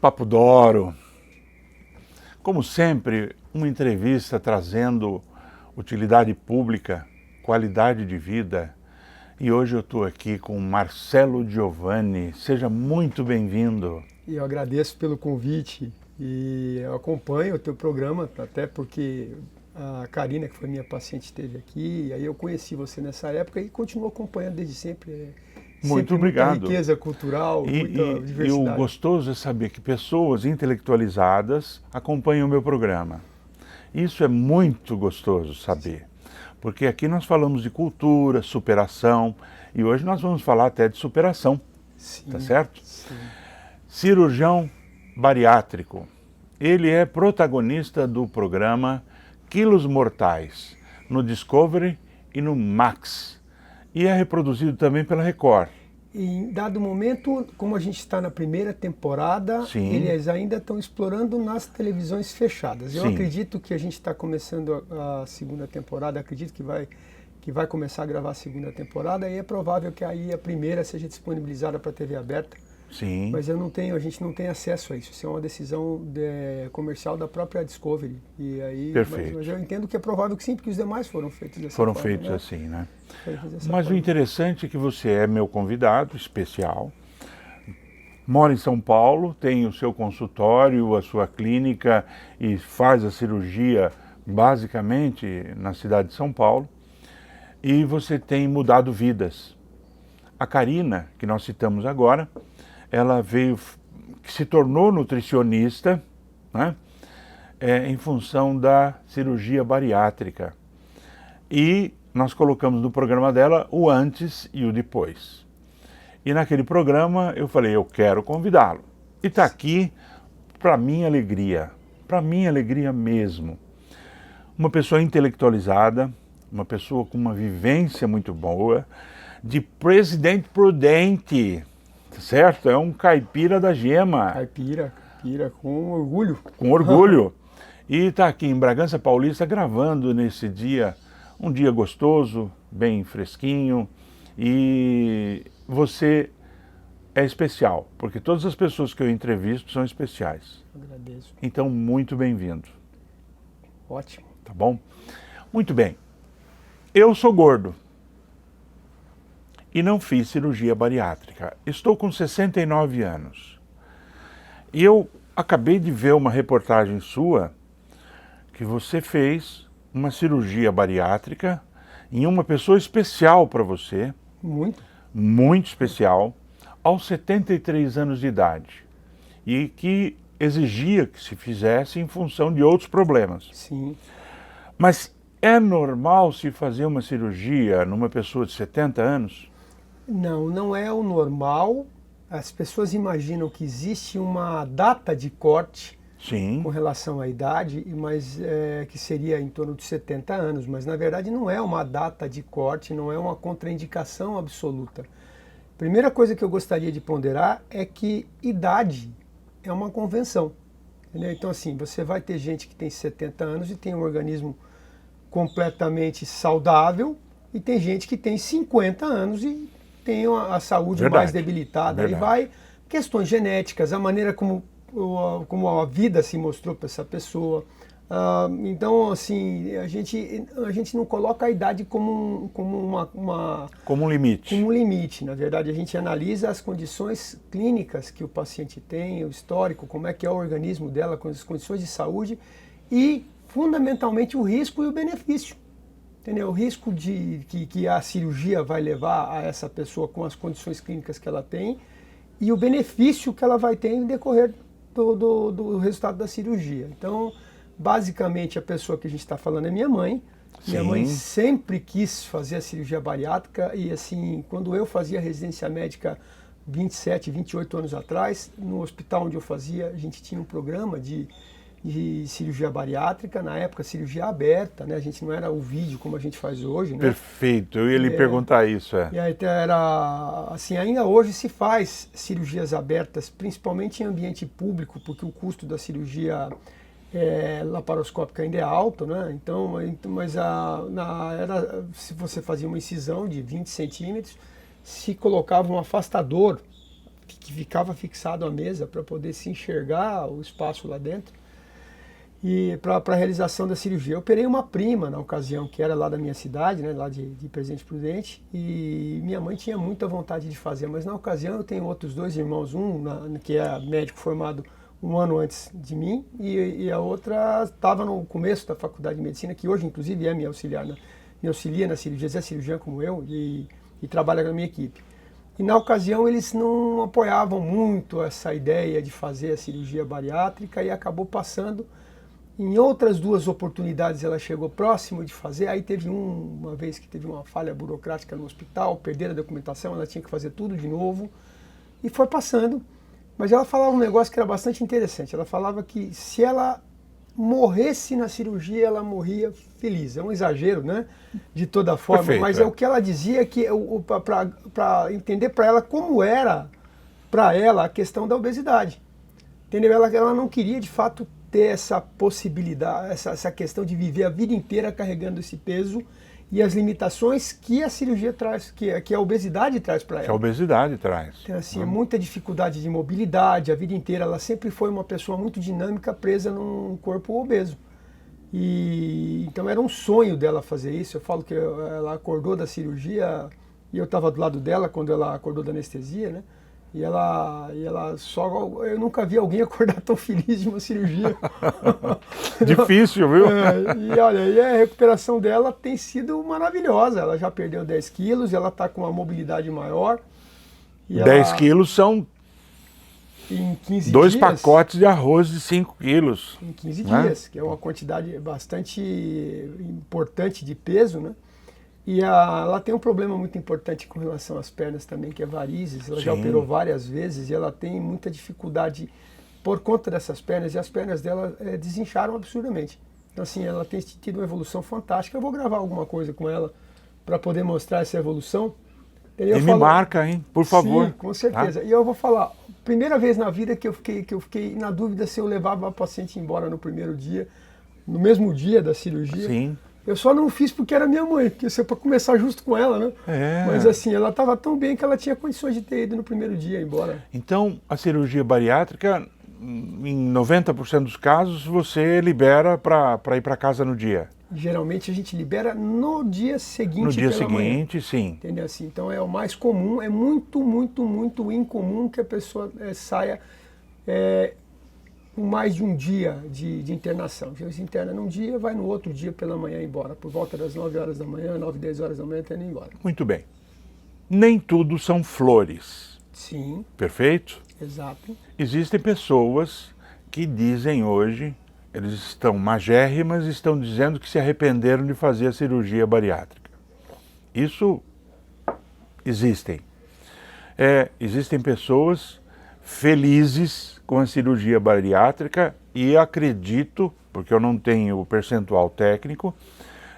Papo d'Oro. Como sempre, uma entrevista trazendo utilidade pública, qualidade de vida. E hoje eu estou aqui com Marcelo Giovanni. Seja muito bem-vindo. E eu agradeço pelo convite e eu acompanho o teu programa, até porque a Karina, que foi minha paciente, esteve aqui, e aí eu conheci você nessa época e continuo acompanhando desde sempre. Muito obrigado. Muita riqueza cultural, muita diversidade. E o gostoso é saber que pessoas intelectualizadas acompanham o meu programa. Isso é muito gostoso saber, porque aqui nós falamos de cultura, superação, e hoje nós vamos falar até de superação, tá certo? Sim. Cirurgião bariátrico. Ele é protagonista do programa Quilos Mortais, no Discovery e no Max. E é reproduzido também pela Record. E em dado momento, como a gente está na primeira temporada, Sim. eles ainda estão explorando nas televisões fechadas. Eu Sim. acredito que a gente está começando a segunda temporada, acredito que vai começar a gravar a segunda temporada, e é provável que aí a primeira seja disponibilizada para a TV aberta. Sim. Mas a gente não tem acesso a isso. Isso é uma decisão comercial da própria Discovery. E aí, Perfeito. mas eu entendo que é provável que sim, porque os demais foram feitos dessa Foram forma. feitos né? assim, né? Mas Mas o interessante é que você é meu convidado especial, mora em São Paulo, tem o seu consultório, a sua clínica e faz a cirurgia basicamente na cidade de São Paulo, e você tem mudado vidas. A Karina, que nós citamos agora, ela se tornou nutricionista, né, em função da cirurgia bariátrica. E nós colocamos no programa dela o antes e o depois. E naquele programa eu falei, eu quero convidá-lo. E está aqui para minha alegria mesmo. Uma pessoa intelectualizada, uma pessoa com uma vivência muito boa, de Presidente Prudente, certo? É um caipira da gema. Caipira, com orgulho. Com orgulho. E está aqui em Bragança Paulista gravando nesse dia, um dia gostoso, bem fresquinho, e você é especial, porque todas as pessoas que eu entrevisto são especiais. Agradeço. Então, muito bem-vindo. Ótimo. Tá bom? Muito bem. Eu sou gordo e não fiz cirurgia bariátrica. Estou com 69 anos. E eu acabei de ver uma reportagem sua que você fez uma cirurgia bariátrica em uma pessoa especial para você. Muito especial, aos 73 anos de idade. E que exigia que se fizesse em função de outros problemas. Sim. Mas é normal se fazer uma cirurgia numa pessoa de 70 anos? Não, não é o normal. As pessoas imaginam que existe uma data de corte Sim. com relação à idade, mas que seria em torno de 70 anos, mas na verdade não é uma data de corte, não é uma contraindicação absoluta. Primeira coisa que eu gostaria de ponderar é que idade é uma convenção. Entendeu? Então assim, você vai ter gente que tem 70 anos e tem um organismo completamente saudável, e tem gente que tem 50 anos e tem a saúde mais debilitada. E vai questões genéticas, a maneira como a vida se mostrou para essa pessoa. Então, assim, a gente não coloca a idade como um limite. Como um limite. Na verdade, a gente analisa as condições clínicas que o paciente tem, o histórico, como é que é o organismo dela, com as condições de saúde e, fundamentalmente, o risco e o benefício. Entendeu? O risco que a cirurgia vai levar a essa pessoa com as condições clínicas que ela tem e o benefício que ela vai ter em decorrer do resultado da cirurgia. Então, basicamente, a pessoa que a gente está falando é minha mãe. Sim. Minha mãe sempre quis fazer a cirurgia bariátrica e, assim, quando eu fazia residência médica 27, 28 anos atrás, no hospital onde eu fazia, a gente tinha um programa de cirurgia bariátrica, na época cirurgia aberta, né? A gente não era o vídeo como a gente faz hoje, né? Perfeito, eu ia lhe perguntar isso. E aí era, assim, ainda hoje se faz cirurgias abertas, principalmente em ambiente público, porque o custo da cirurgia laparoscópica ainda é alto, né? Então, mas se você fazia uma incisão de 20 centímetros, se colocava um afastador que ficava fixado à mesa para poder se enxergar o espaço lá dentro. E para a realização da cirurgia. Eu operei uma prima na ocasião, que era lá da minha cidade, né, lá de Presidente Prudente, e minha mãe tinha muita vontade de fazer, mas na ocasião eu tenho outros 2 irmãos, que é médico formado um ano antes de mim, e a outra estava no começo da faculdade de medicina, que hoje inclusive é me auxilia na cirurgia, é cirurgiã como eu, e trabalha na minha equipe. E na ocasião eles não apoiavam muito essa ideia de fazer a cirurgia bariátrica e acabou passando. Em outras 2 oportunidades ela chegou próximo de fazer, aí teve uma vez que teve uma falha burocrática no hospital, perderam a documentação, ela tinha que fazer tudo de novo, e foi passando. Mas ela falava um negócio que era bastante interessante, ela falava que se ela morresse na cirurgia, ela morria feliz. É um exagero, né? De toda forma, perfeito, mas é o que ela dizia, que para entender para ela como era para ela a questão da obesidade. Entendeu? Ela não queria de fato ter essa possibilidade, essa questão de viver a vida inteira carregando esse peso e as limitações que a cirurgia traz, que a obesidade traz para ela. Que a obesidade traz. Então, assim, muita dificuldade de mobilidade, a vida inteira. Ela sempre foi uma pessoa muito dinâmica, presa num corpo obeso. E então era um sonho dela fazer isso. Eu falo que ela acordou da cirurgia e eu estava do lado dela quando ela acordou da anestesia, né? E ela só... Eu nunca vi alguém acordar tão feliz de uma cirurgia. Difícil, viu? E olha, e a recuperação dela tem sido maravilhosa. Ela já perdeu 10 quilos, ela está com uma mobilidade maior. E 10 quilos são em 15 2 dias, pacotes de arroz de 5 quilos. Em 15 né? dias, que é uma quantidade bastante importante de peso, né? E ela tem um problema muito importante com relação às pernas também, que é varizes. Ela já operou várias vezes e ela tem muita dificuldade por conta dessas pernas. E as pernas dela desincharam absurdamente. Então, assim, ela tem tido uma evolução fantástica. Eu vou gravar alguma coisa com ela para poder mostrar essa evolução. E me marca, hein? Por favor. Sim, com certeza. Tá? E eu vou falar, primeira vez na vida que eu fiquei na dúvida se eu levava a paciente embora no primeiro dia, no mesmo dia da cirurgia. Sim. Eu só não fiz porque era minha mãe, porque isso é para começar justo com ela, né? Mas assim, ela estava tão bem que ela tinha condições de ter ido no primeiro dia embora. Então, a cirurgia bariátrica, em 90% dos casos, você libera para ir para casa no dia? Geralmente a gente libera no dia seguinte. No dia seguinte, manhã. Sim. Entendeu? Assim, então é o mais comum, é muito, muito, muito incomum que a pessoa saia com mais de um dia de internação. Se interna num dia, vai no outro dia pela manhã embora. Por volta das 9 horas da manhã, 9, 10 horas da manhã, está indo embora. Muito bem. Nem tudo são flores. Sim. Perfeito? Exato. Existem pessoas que dizem hoje, eles estão magérrimas e estão dizendo que se arrependeram de fazer a cirurgia bariátrica. Isso existem. Existem pessoas felizes com a cirurgia bariátrica e acredito, porque eu não tenho o percentual técnico,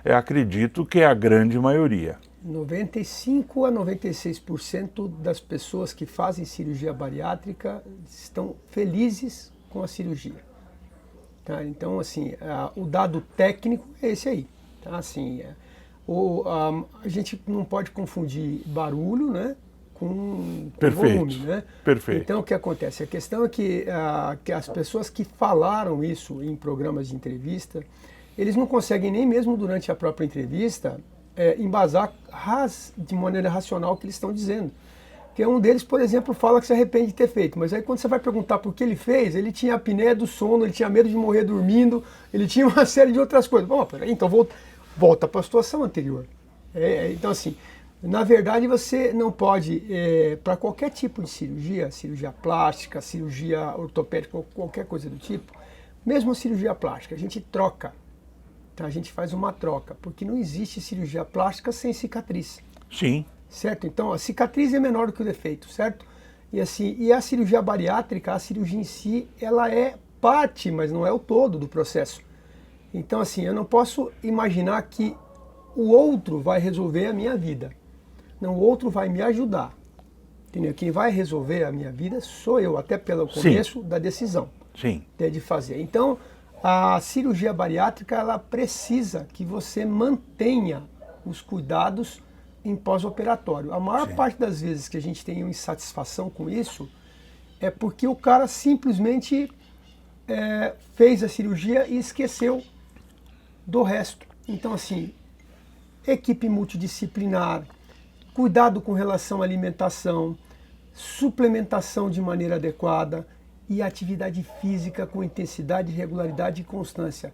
acredito que é a grande maioria. 95 a 96% das pessoas que fazem cirurgia bariátrica estão felizes com a cirurgia. Tá? Então, assim, o dado técnico é esse aí. Tá? Assim, a gente não pode confundir barulho, né, com volume, né? Perfeito. Então, o que acontece? A questão é que as pessoas que falaram isso em programas de entrevista, eles não conseguem nem mesmo durante a própria entrevista embasar de maneira racional o que eles estão dizendo. Porque um deles, por exemplo, fala que se arrepende de ter feito, mas aí quando você vai perguntar por que ele fez, ele tinha apneia do sono, ele tinha medo de morrer dormindo, ele tinha uma série de outras coisas. Bom, peraí, então volta para a situação anterior. Então, assim, na verdade, você não pode, para qualquer tipo de cirurgia, cirurgia plástica, cirurgia ortopédica, ou qualquer coisa do tipo, mesmo a cirurgia plástica, a gente troca. Tá? A gente faz uma troca, porque não existe cirurgia plástica sem cicatriz. Sim. Certo? Então, a cicatriz é menor do que o defeito, certo? E assim, e a cirurgia bariátrica, a cirurgia em si, ela é parte, mas não é o todo do processo. Então, assim, eu não posso imaginar que o outro vai resolver a minha vida. Não, o outro vai me ajudar. Entendeu? Quem vai resolver a minha vida sou eu, até pelo começo da decisão. Sim. De fazer. Então, a cirurgia bariátrica, ela precisa que você mantenha os cuidados em pós-operatório. A maior parte das vezes que a gente tem uma insatisfação com isso é porque o cara simplesmente fez a cirurgia e esqueceu do resto. Então, assim, equipe multidisciplinar, cuidado com relação à alimentação, suplementação de maneira adequada e atividade física com intensidade, regularidade e constância.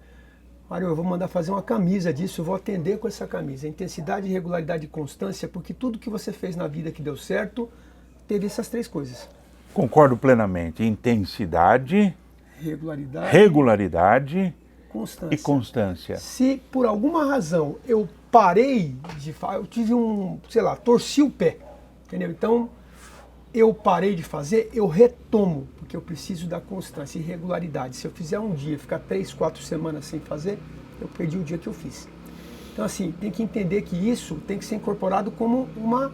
Mário, eu vou mandar fazer uma camisa disso, eu vou atender com essa camisa. Intensidade, regularidade e constância, porque tudo que você fez na vida que deu certo, teve essas 3 coisas. Concordo plenamente. Intensidade, regularidade e constância. Se por alguma razão eu parei de fazer, eu tive torci o pé, entendeu? Então, eu parei de fazer, eu retomo, porque eu preciso da constância e regularidade. Se eu fizer um dia, ficar 3, 4 semanas sem fazer, eu perdi o dia que eu fiz. Então, assim, tem que entender que isso tem que ser incorporado como um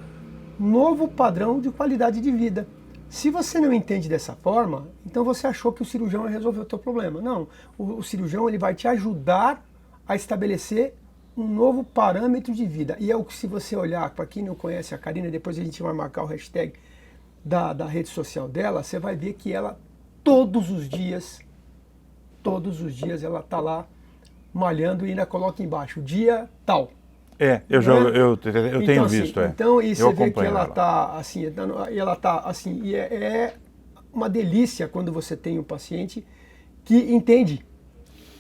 novo padrão de qualidade de vida. Se você não entende dessa forma, então você achou que o cirurgião vai resolver o teu problema. Não, o cirurgião ele vai te ajudar a estabelecer um novo parâmetro de vida. E é o que, se você olhar, para quem não conhece a Karina, depois a gente vai marcar o hashtag da rede social dela, você vai ver que ela todos os dias ela está lá malhando e ainda coloca embaixo, dia tal. Eu tenho assim, visto. Então, e você vê que ela está assim, e é uma delícia quando você tem um paciente que entende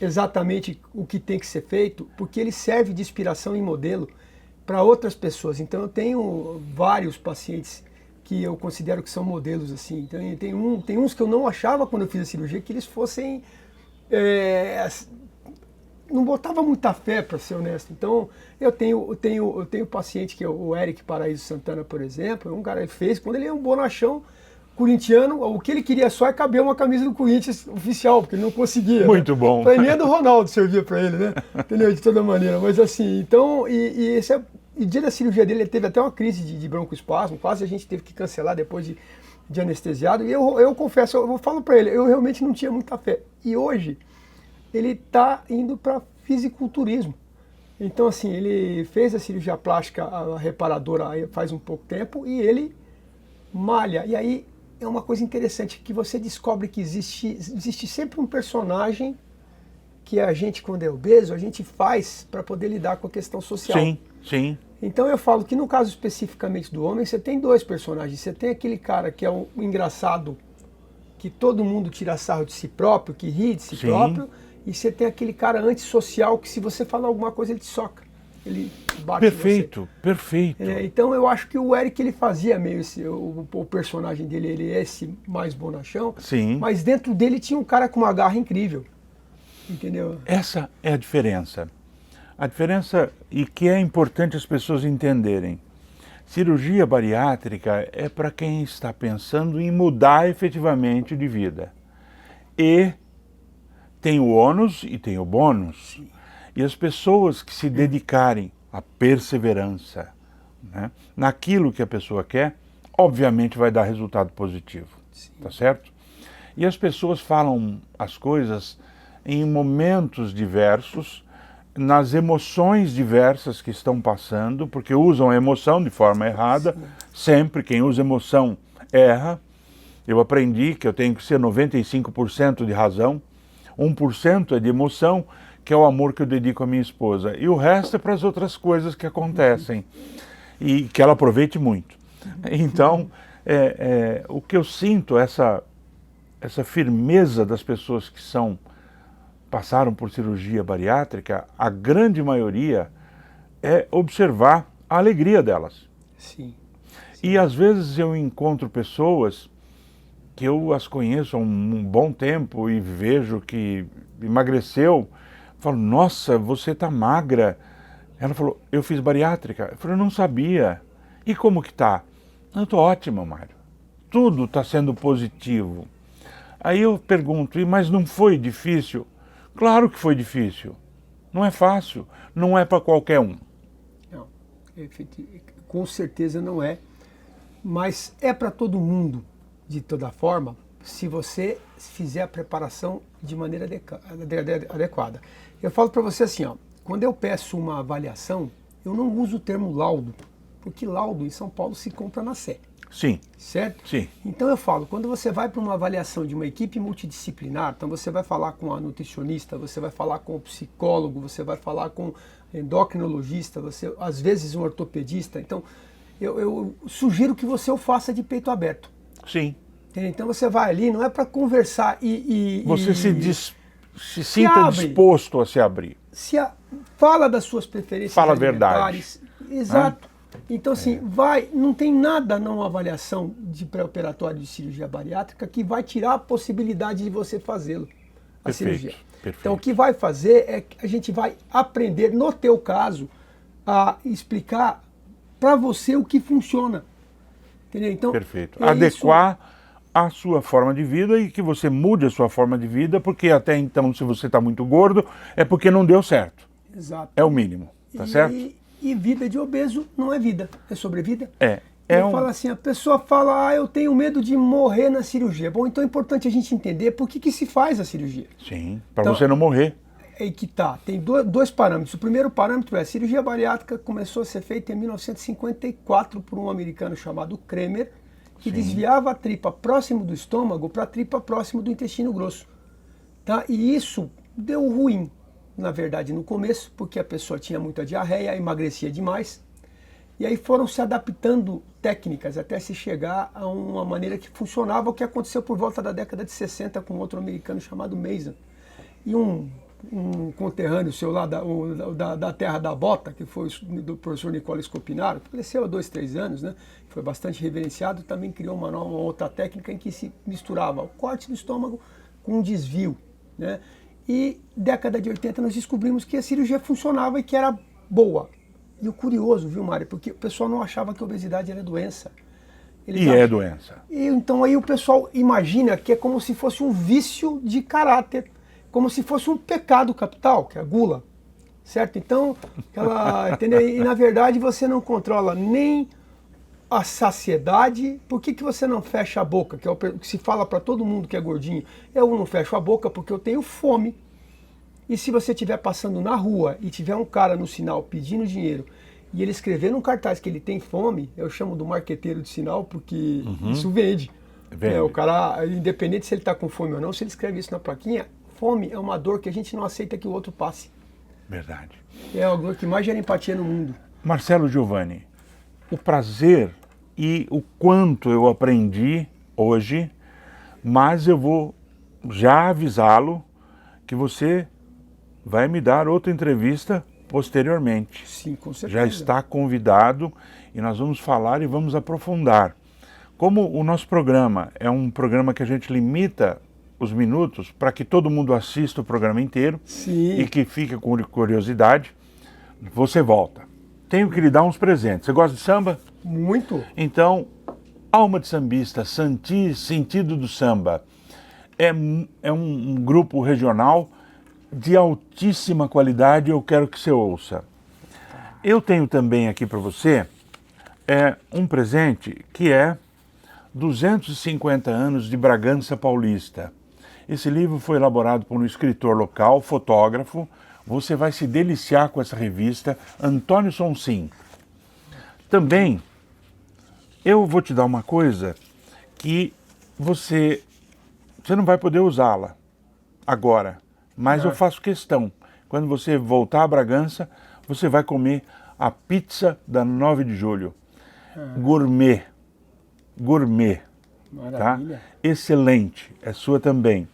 exatamente o que tem que ser feito, porque ele serve de inspiração e modelo para outras pessoas. Então, eu tenho vários pacientes que eu considero que são modelos, assim. Então, tem uns que eu não achava quando eu fiz a cirurgia que eles fossem... não botava muita fé, para ser honesto. Então, eu tenho paciente que é o Eric Paraíso Santana, por exemplo, um cara que fez, quando ele é um bonachão corintiano, o que ele queria só é caber uma camisa do Corinthians oficial, porque ele não conseguia. Muito né? bom. Nem a do Ronaldo servia para ele, né? Entendeu? De toda maneira. Mas assim, então, e dia da cirurgia dele, ele teve até uma crise de broncoespasmo, quase a gente teve que cancelar depois de anestesiado. E eu confesso, eu falo para ele, eu realmente não tinha muita fé. E hoje, ele está indo para fisiculturismo. Então, assim, ele fez a cirurgia plástica, a reparadora, faz um pouco tempo, e ele malha. E aí é uma coisa interessante, que você descobre que existe sempre um personagem que a gente, quando é obeso, a gente faz para poder lidar com a questão social. Sim, sim. Então eu falo que no caso especificamente do homem, você tem 2 personagens. Você tem aquele cara que é o engraçado, que todo mundo tira sarro de si próprio, que ri de si próprio, e você tem aquele cara antissocial que, se você falar alguma coisa, ele te soca. Ele bate Perfeito, em você. perfeito. Então eu acho que o Eric, ele fazia meio o personagem dele, ele é esse mais bonachão, Sim. mas dentro dele tinha um cara com uma garra incrível. Entendeu? Essa é a diferença. A diferença, e que é importante as pessoas entenderem. Cirurgia bariátrica é para quem está pensando em mudar efetivamente de vida. E tem o ônus e tem o bônus. Sim. E as pessoas que se dedicarem à perseverança, né, naquilo que a pessoa quer, obviamente vai dar resultado positivo. Sim. Tá certo? E as pessoas falam as coisas em momentos diversos, nas emoções diversas que estão passando, porque usam a emoção de forma errada. Sim. Sempre quem usa emoção erra. Eu aprendi que eu tenho que ser 95% de razão, 1% é de emoção, que é o amor que eu dedico à minha esposa, e o resto é para as outras coisas que acontecem, e que ela aproveite muito. Então, o que eu sinto, essa firmeza das pessoas que passaram por cirurgia bariátrica, a grande maioria é observar a alegria delas. Sim. E às vezes eu encontro pessoas que eu as conheço há um bom tempo e vejo que emagreceu, falo, nossa, você está magra. Ela falou, eu fiz bariátrica. Eu falei, eu não sabia. E como que tá? Eu estou ótima, Mário. Tudo está sendo positivo. Aí eu pergunto, mas não foi difícil? Claro que foi difícil. Não é fácil. Não é para qualquer um. Não, com certeza não é. Mas é para todo mundo, de toda forma, se você fizer a preparação de maneira adequada. Eu falo para você assim, ó, quando eu peço uma avaliação, eu não uso o termo laudo, porque laudo em São Paulo se compra na Sé. Sim. Certo? Sim. Então eu falo, quando você vai para uma avaliação de uma equipe multidisciplinar, então você vai falar com a nutricionista, você vai falar com o psicólogo, você vai falar com endocrinologista, você às vezes um ortopedista. Então eu sugiro que você o faça de peito aberto. Sim. Entendeu? Então você vai ali, não é para conversar Você se sinta disposto a se abrir. Fala das suas preferências Fala a alimentares. verdade. Exato. Então, assim, não tem nada na avaliação de pré-operatório de cirurgia bariátrica que vai tirar a possibilidade de você fazê-lo, a cirurgia. Perfeito. Então, o que vai fazer é que a gente vai aprender, no teu caso, a explicar para você o que funciona. Entendeu? Então, Perfeito. Adequar a sua forma de vida e que você mude a sua forma de vida, porque até então, se você está muito gordo, é porque não deu certo. Exato. É o mínimo, tá certo? E vida de obeso não é vida, é sobrevida. Fala assim, a pessoa fala, eu tenho medo de morrer na cirurgia. Bom, então é importante a gente entender por que se faz a cirurgia. Sim, para você não morrer. É aí que tá, tem dois parâmetros. O primeiro parâmetro é a cirurgia bariátrica começou a ser feita em 1954 por um americano chamado Kremer, que desviava a tripa próximo do estômago para a tripa próximo do intestino grosso. Tá? E isso deu ruim, na verdade, no começo, porque a pessoa tinha muita diarreia, emagrecia demais. E aí foram se adaptando técnicas até se chegar a uma maneira que funcionava, o que aconteceu por volta da década de 60 com outro americano chamado Mason. E um conterrâneo seu lá da terra da bota, que foi do professor Nicola Scopinaro, que faleceu há 2, 3 anos, né? Foi bastante reverenciado, também criou uma outra técnica em que se misturava o corte do estômago com um desvio, né? E década de 80 nós descobrimos que a cirurgia funcionava e que era boa. E o curioso, viu, Mário, porque o pessoal não achava que a obesidade era doença. É doença. E então aí o pessoal imagina que é como se fosse um vício de caráter, como se fosse um pecado capital, que é a gula, certo? Então, entendeu? E na verdade você não controla nem a saciedade. Por que você não fecha a boca? Que é o que se fala para todo mundo que é gordinho. Eu não fecho a boca porque eu tenho fome. E se você estiver passando na rua e tiver um cara no sinal pedindo dinheiro e ele escrever num cartaz que ele tem fome, eu chamo do marqueteiro de sinal porque isso vende. O cara, independente se ele está com fome ou não, se ele escreve isso na plaquinha, fome é uma dor que a gente não aceita que o outro passe. Verdade. É a dor que mais gera empatia no mundo. Marcelo Giovanni, o prazer e o quanto eu aprendi hoje, mas eu vou já avisá-lo que você vai me dar outra entrevista posteriormente. Sim, com certeza. Já está convidado e nós vamos falar e vamos aprofundar. Como o nosso programa é um programa que a gente limita os minutos para que todo mundo assista o programa inteiro e que fique com curiosidade, você volta. Tenho que lhe dar uns presentes. Você gosta de samba? Muito. Então, Alma de Sambista, Sentido do Samba, é um grupo regional de altíssima qualidade, eu quero que você ouça. Eu tenho também aqui para você um presente que é 250 anos de Bragança Paulista. Esse livro foi elaborado por um escritor local, fotógrafo. Você vai se deliciar com essa revista, Antônio Sonsim. Também, eu vou te dar uma coisa que você não vai poder usá-la agora, mas eu faço questão. Quando você voltar a Bragança, você vai comer a pizza da 9 de julho. Gourmet. Maravilha. Tá? Excelente. É sua também.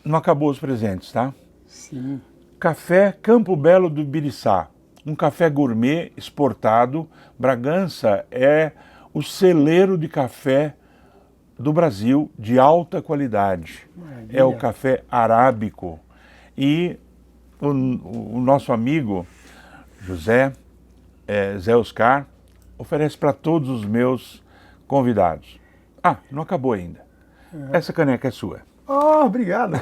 Não acabou os presentes, tá? Sim. Café Campo Belo do Ibiriçá. Um café gourmet exportado. Bragança é o celeiro de café do Brasil de alta qualidade. Maravilha. É o café arábico. E o nosso amigo Zé Oscar oferece para todos os meus convidados. Não acabou ainda. Essa caneca é sua. Obrigado.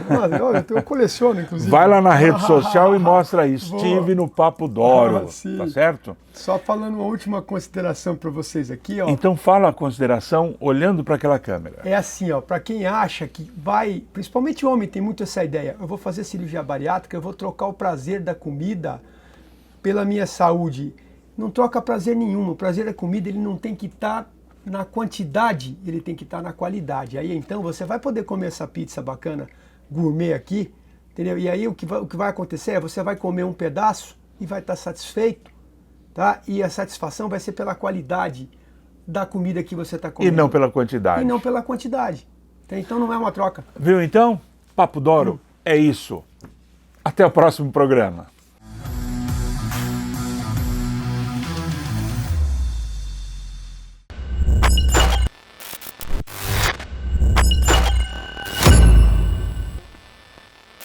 Eu coleciono, inclusive. Vai lá na rede social e mostra aí. Estive no Papo Doro, tá certo? Só falando uma última consideração para vocês aqui, ó. Então fala a consideração olhando para aquela câmera. É assim, ó, para quem acha que vai, principalmente homem tem muito essa ideia, eu vou fazer cirurgia bariátrica, eu vou trocar o prazer da comida pela minha saúde. Não troca prazer nenhum. O prazer da comida ele não tem que estar na quantidade, ele tem que estar na qualidade. Aí então você vai poder comer essa pizza bacana, gourmet aqui, entendeu? E aí o que vai acontecer é você vai comer um pedaço e vai estar satisfeito, tá? E a satisfação vai ser pela qualidade da comida que você está comendo. E não pela quantidade. E não pela quantidade. Então não é uma troca. Viu então? Papo Doro é isso. Até o próximo programa.